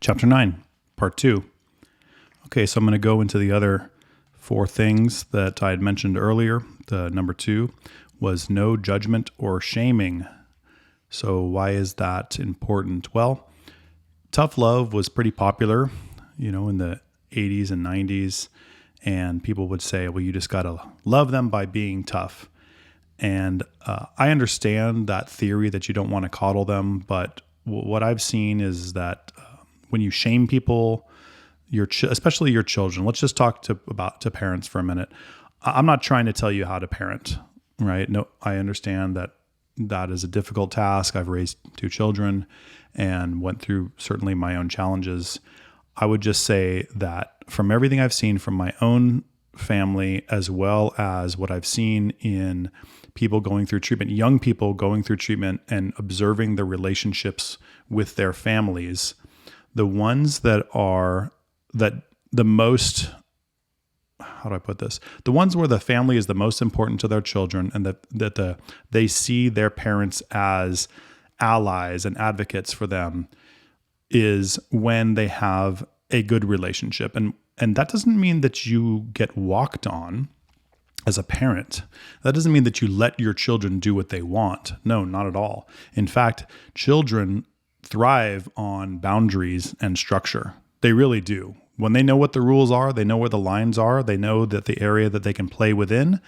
Chapter 9, Part 2. Okay, so I'm going to go into the other 4 things that I had mentioned earlier. The number 2 was no judgment or shaming. So why is that important? Well, tough love was pretty popular, in the 80s and 90s. And people would say, well, you just got to love them by being tough. And I understand that theory that you don't want to coddle them. But what I've seen is that when you shame people, especially your children, let's just talk to parents for a minute. I'm not trying to tell you how to parent, right? No, I understand that is a difficult task. I've raised 2 children and went through certainly my own challenges. I would just say that from everything I've seen from my own family, as well as what I've seen in people going through treatment, young people going through treatment and observing the relationships with their families, the ones that are the most, how do I put this? The ones where the family is the most important to their children and they see their parents as allies and advocates for them is when they have a good relationship. And that doesn't mean that you get walked on as a parent. That doesn't mean that you let your children do what they want. No, not at all. In fact, children thrive on boundaries and structure. They really do. When they know what the rules are, they know where the lines are, they know that the area that they can play within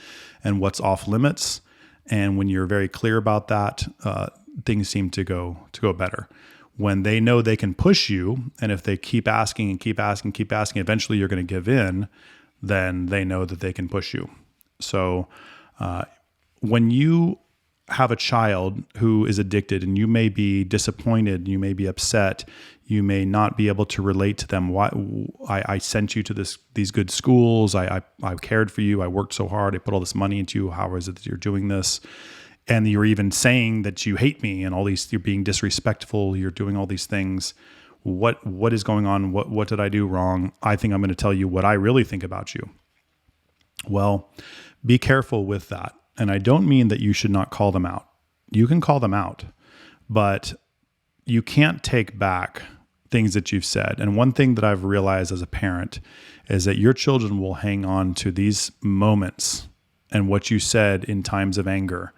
and what's off limits. And when you're very clear about that, things seem to go better. When they know they can push you, and if they keep asking and keep asking, eventually you're going to give in, then they know that they can push you. So when you have a child who is addicted and you may be disappointed, you may be upset, you may not be able to relate to them. Why I sent you to these good schools. I cared for you. I worked so hard. I put all this money into you. How is it that you're doing this? And you're even saying that you hate me and all these, you're being disrespectful. You're doing all these things. What is going on? What did I do wrong? I think I'm going to tell you what I really think about you. Well, be careful with that. And I don't mean that you should not call them out. You can call them out, but you can't take back things that you've said. And one thing that I've realized as a parent is that your children will hang on to these moments and what you said in times of anger.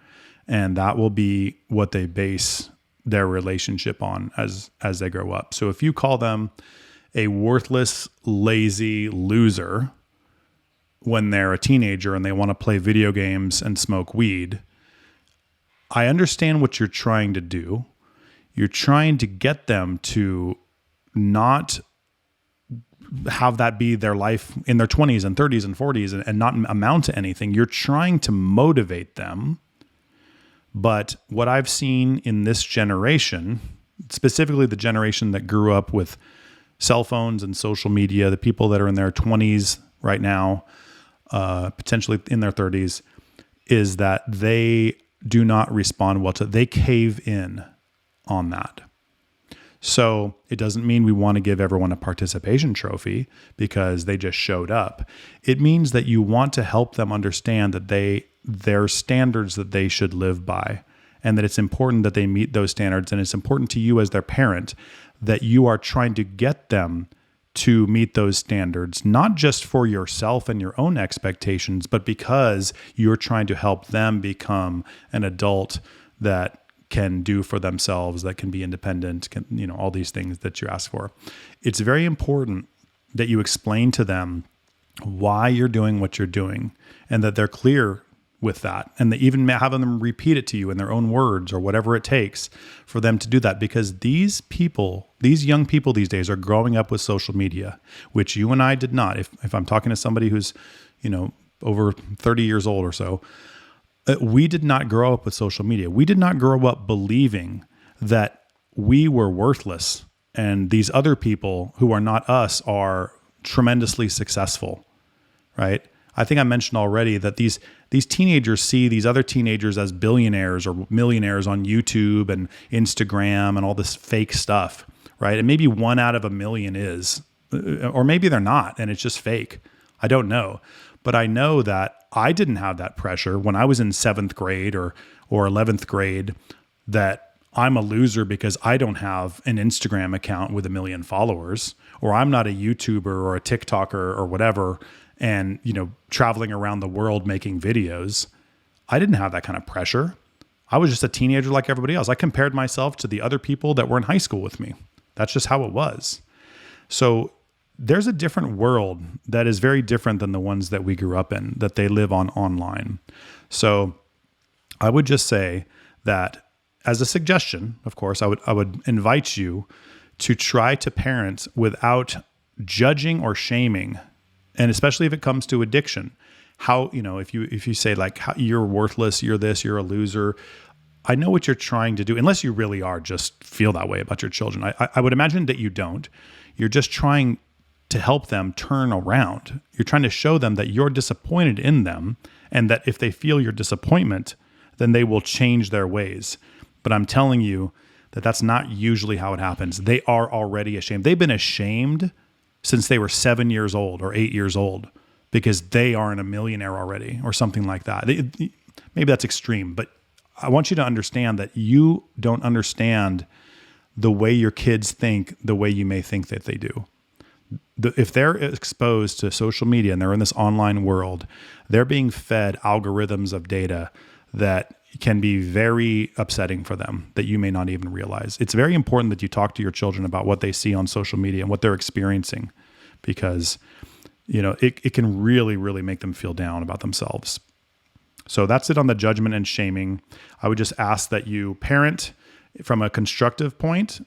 And that will be what they base their relationship on as they grow up. So if you call them a worthless, lazy loser when they're a teenager and they want to play video games and smoke weed, I understand what you're trying to do. You're trying to get them to not have that be their life in their 20s and 30s and 40s and not amount to anything. You're trying to motivate them. But what I've seen in this generation, specifically the generation that grew up with cell phones and social media, the people that are in their 20s right now, potentially in their 30s, is that they do not respond well to it. They cave in on that. So it doesn't mean we want to give everyone a participation trophy because they just showed up. It means that you want to help them understand that their standards that they should live by, and that it's important that they meet those standards. And it's important to you as their parent that you are trying to get them to meet those standards, not just for yourself and your own expectations, but because you're trying to help them become an adult that can do for themselves, that can be independent, all these things that you ask for. It's very important that you explain to them why you're doing what you're doing and that they're clear with that, and that even having them repeat it to you in their own words or whatever it takes for them to do that, because these young people these days are growing up with social media, which you and I did not. If I'm talking to somebody who's, over 30 years old or so, we did not grow up with social media. We did not grow up believing that we were worthless and these other people who are not us are tremendously successful, right? I think I mentioned already that these teenagers see these other teenagers as billionaires or millionaires on YouTube and Instagram and all this fake stuff, right? And maybe 1 out of a million is, or maybe they're not, and it's just fake. I don't know. But I know that I didn't have that pressure when I was in 7th grade or 11th grade, that I'm a loser because I don't have an Instagram account with 1 million followers, or I'm not a YouTuber or a TikToker or whatever, and, traveling around the world making videos. I didn't have that kind of pressure. I was just a teenager like everybody else. I compared myself to the other people that were in high school with me. That's just how it was. So there's a different world that is very different than the ones that we grew up in, that they live on online. So I would just say that, as a suggestion, of course, I would invite you to try to parent without judging or shaming, and especially if it comes to addiction. How, if you say like, you're worthless, you're this, you're a loser. I know what you're trying to do, unless you really are just feel that way about your children. I would imagine that you don't. You're just trying to help them turn around. You're trying to show them that you're disappointed in them, and that if they feel your disappointment, then they will change their ways. But I'm telling you that that's not usually how it happens. They are already ashamed. They've been ashamed since they were 7 years old or 8 years old, because they aren't a millionaire already or something like that. Maybe that's extreme, but I want you to understand that you don't understand the way your kids think the way you may think that they do. If they're exposed to social media and they're in this online world, they're being fed algorithms of data that can be very upsetting for them, that you may not even realize. It's very important that you talk to your children about what they see on social media and what they're experiencing, because it can really, really make them feel down about themselves. So that's it on the judgment and shaming. I would just ask that you parent from a constructive point.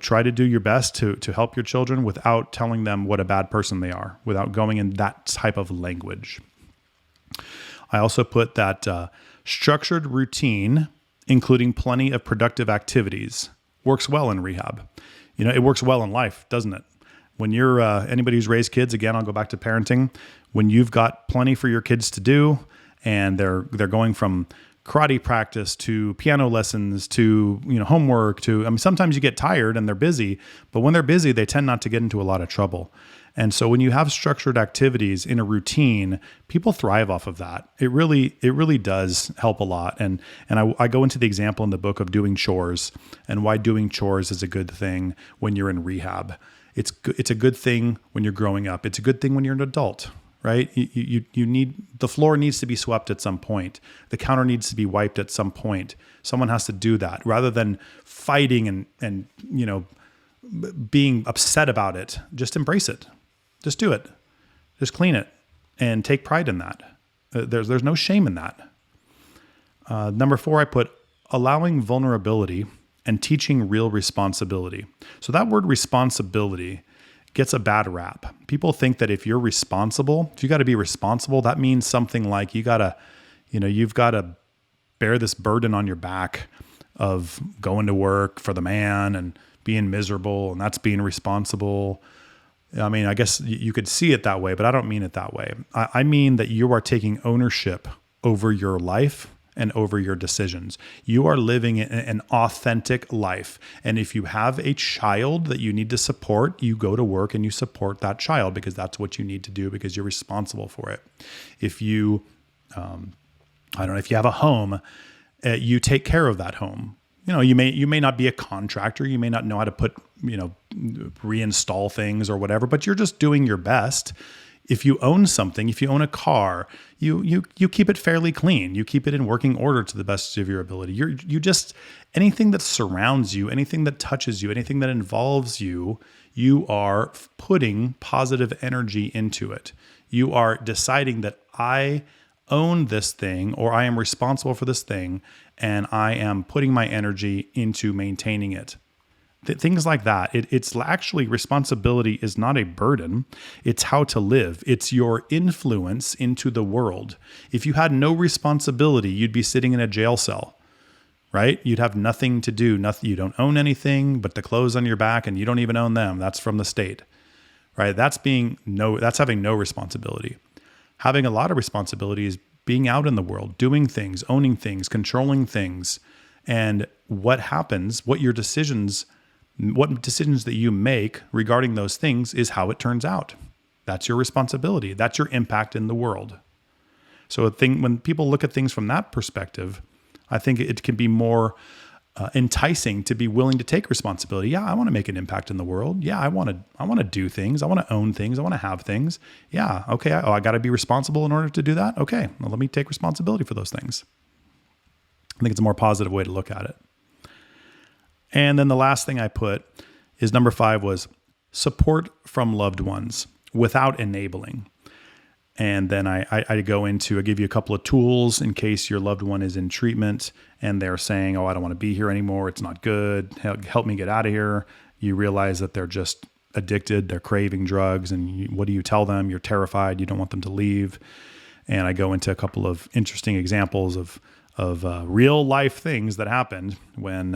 Try to do your best to help your children without telling them what a bad person they are, without going in that type of language. I also put that structured routine, including plenty of productive activities, works well in rehab. It works well in life, doesn't it? When you're anybody who's raised kids, again, I'll go back to parenting. When you've got plenty for your kids to do, and they're going from karate practice to piano lessons to homework to, sometimes you get tired and they're busy, but when they're busy, they tend not to get into a lot of trouble. And so when you have structured activities in a routine, people thrive off of that. It really does help a lot. And I go into the example in the book of doing chores and why doing chores is a good thing when you're in rehab. It's a good thing when you're growing up. It's a good thing when you're an adult, right? You need, the floor needs to be swept at some point. The counter needs to be wiped at some point. Someone has to do that rather than fighting and being upset about it. Just embrace it. Just do it. Just clean it and take pride in that. There's no shame in that. Number 4, I put allowing vulnerability and teaching real responsibility. So that word responsibility gets a bad rap. People think that if you're responsible, if you got to be responsible, that means something like you've got to bear this burden on your back of going to work for the man and being miserable, and that's being responsible. I guess you could see it that way, but I don't mean it that way. I mean that you are taking ownership over your life and over your decisions. You are living an authentic life. And if you have a child that you need to support, you go to work and you support that child because that's what you need to do because you're responsible for it. If you, if you have a home, you take care of that home. You may not be a contractor. You may not know how to put, reinstall things or whatever, but you're just doing your best. If you own something, if you own a car, you keep it fairly clean. You keep it in working order to the best of your ability. You just, anything that surrounds you, anything that touches you, anything that involves you, you are putting positive energy into it. You are deciding that I own this thing or I am responsible for this thing and I am putting my energy into maintaining it. Things like that. It's actually, responsibility is not a burden. It's how to live. It's your influence into the world. If you had no responsibility, you'd be sitting in a jail cell, right? You'd have nothing to do. Nothing. You don't own anything but the clothes on your back, and you don't even own them. That's from the state, right? That's having no responsibility. Having a lot of responsibility is being out in the world, doing things, owning things, controlling things, and what happens, what decisions that you make regarding those things is how it turns out. That's your responsibility. That's your impact in the world. So when people look at things from that perspective, I think it can be more enticing to be willing to take responsibility. Yeah, I want to make an impact in the world. Yeah, I want to do things. I want to own things. I want to have things. Yeah, okay. I got to be responsible in order to do that. Okay, well, let me take responsibility for those things. I think it's a more positive way to look at it. And then the last thing I put is number 5 was support from loved ones without enabling. And then I give you a couple of tools in case your loved one is in treatment and they're saying, oh, I don't want to be here anymore. It's not good. Help me get out of here. You realize that they're just addicted. They're craving drugs. And what do you tell them? You're terrified. You don't want them to leave. And I go into a couple of interesting examples of real life things that happened when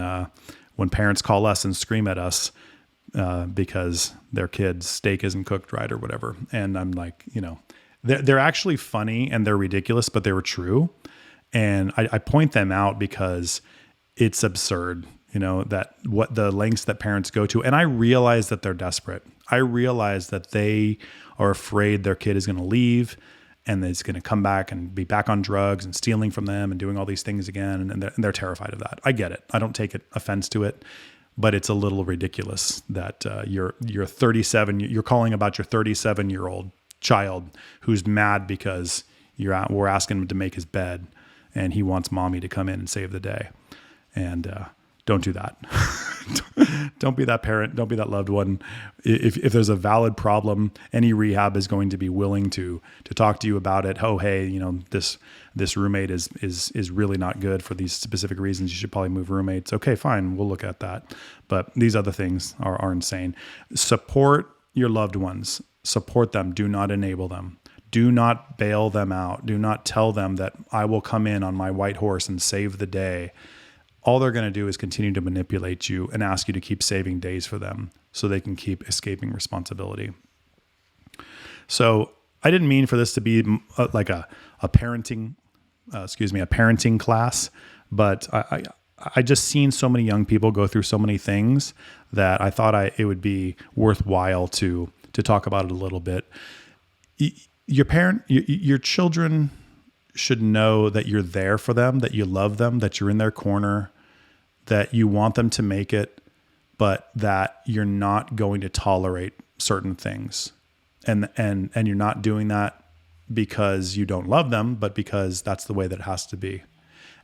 parents call us and scream at us because their kid's steak isn't cooked right or whatever. And I'm like, they're actually funny and they're ridiculous, but they were true. And I point them out because it's absurd, that what the lengths that parents go to. And I realize that they're desperate. I realize that they are afraid their kid is going to leave and it's going to come back and be back on drugs and stealing from them and doing all these things again. And they're terrified of that. I get it. I don't take offense to it, but it's a little ridiculous that you're 37, you're calling about your 37-year-old child who's mad because we're asking him to make his bed and he wants mommy to come in and save the day. And don't do that. Don't be that parent. Don't be that loved one. If there's a valid problem, any rehab is going to be willing to talk to you about it. Oh, hey, this roommate is really not good for these specific reasons. You should probably move roommates. Okay, fine. We'll look at that. But these other things are insane. Support your loved ones. Support them. Do not enable them. Do not bail them out. Do not tell them that I will come in on my white horse and save the day. All they're going to do is continue to manipulate you and ask you to keep saving days for them so they can keep escaping responsibility. So I didn't mean for this to be like a parenting class, but I just seen so many young people go through so many things that I thought it would be worthwhile to talk about it a little bit. Your children should know that you're there for them, that you love them, that you're in their corner, that you want them to make it, but that you're not going to tolerate certain things. And you're not doing that because you don't love them, but because that's the way that it has to be.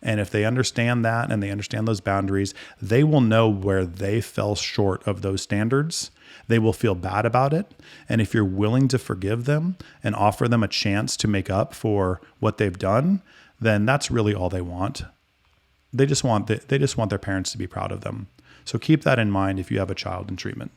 And if they understand that and they understand those boundaries, they will know where they fell short of those standards. They will feel bad about it. And if you're willing to forgive them and offer them a chance to make up for what they've done, then that's really all they want. They just want their parents to be proud of them. So keep that in mind if you have a child in treatment.